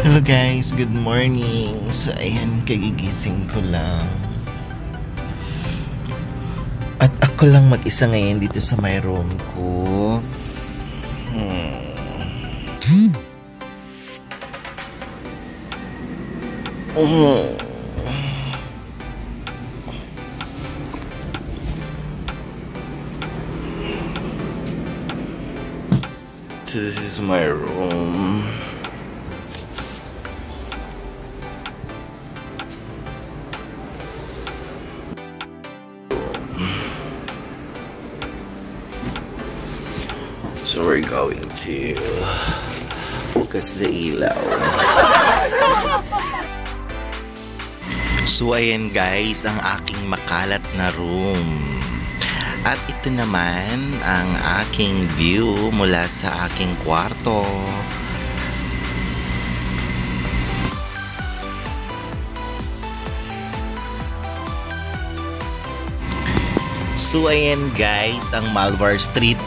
Hello guys, good morning. So ayan, kagigising ko lang. At ako lang mag-isa ngayon dito sa my room ko. This is my room. So we're going to focus the ilaw. So ayan guys, ang aking makalat na room. At ito naman ang aking view mula sa aking kwarto. So ayan guys, ang Malvar Street,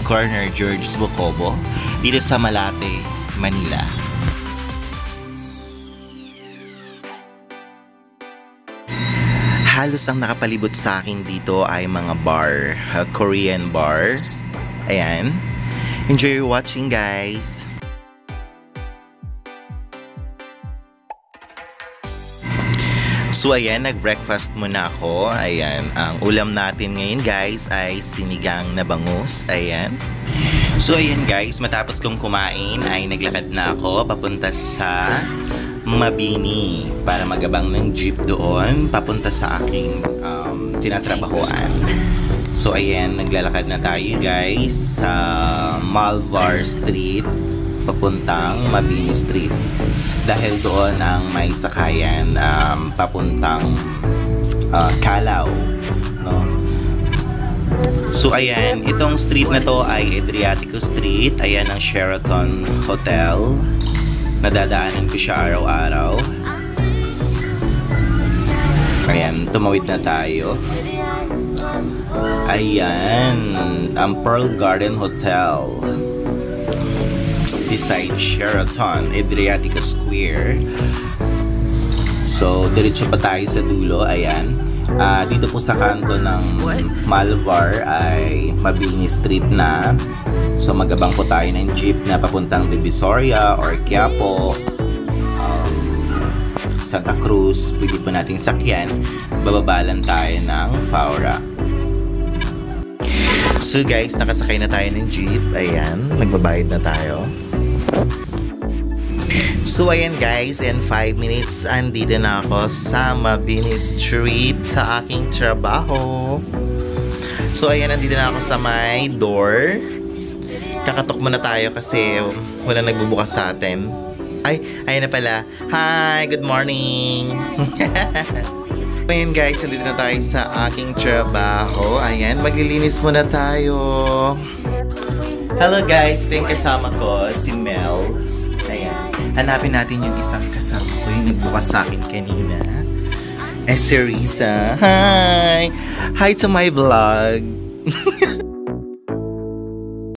corner George Bocobo, dito sa Malate, Manila. Halos ang nakapalibot sa akin dito ay mga bar, Korean bar. Ayan. Enjoy watching guys. So ayan, nag-breakfast muna ako. Ayan, ang ulam natin ngayon guys ay sinigang na bangus. Ayan. So ayan guys, matapos kong kumain ay naglakad na ako papunta sa Mabini para magabang ng jeep doon papunta sa aking tinatrabahoan. So ayan, naglalakad na tayo guys sa Malvar Street papuntang Mabini Street dahil doon ang may sakayan papuntang Calao, no? So ayan, itong street na to ay Adriatico Street. Ayan ang Sheraton Hotel. Nadadaanan ko siya araw-araw. Ayan, tumawid na tayo. Ayan, ang Pearl Garden Hotel beside Sheraton, Adriatico Square. So, diretso pa tayo sa dulo. Ayan. Dito po sa kanto ng Malvar ay Mabini Street na. So, magabang po tayo ng jeep na papuntang Divisoria or Quiapo, Santa Cruz. Pwede po nating sakyan. Bababalan tayo ng Faura. So guys, nakasakay na tayo ng jeep. Ayan, nagbabayad na tayo. So ayan guys, in 5 minutes andito na ako sa Mabini Street sa aking trabaho. So ayan, andito na ako sa my door. Kakatok muna tayo kasi wala nagbubukas sa atin. Ay, ayan na pala. Hi, good morning. Ayan guys, andito na tayo sa aking trabaho. Ayan, maglilinis muna tayo. Hello guys, ito yung kasama ko, si Mel. Ayan, hanapin natin yung isang kasama ko, yung nagbukas sa akin kanina. Si Risa. Hi! Hi to my vlog.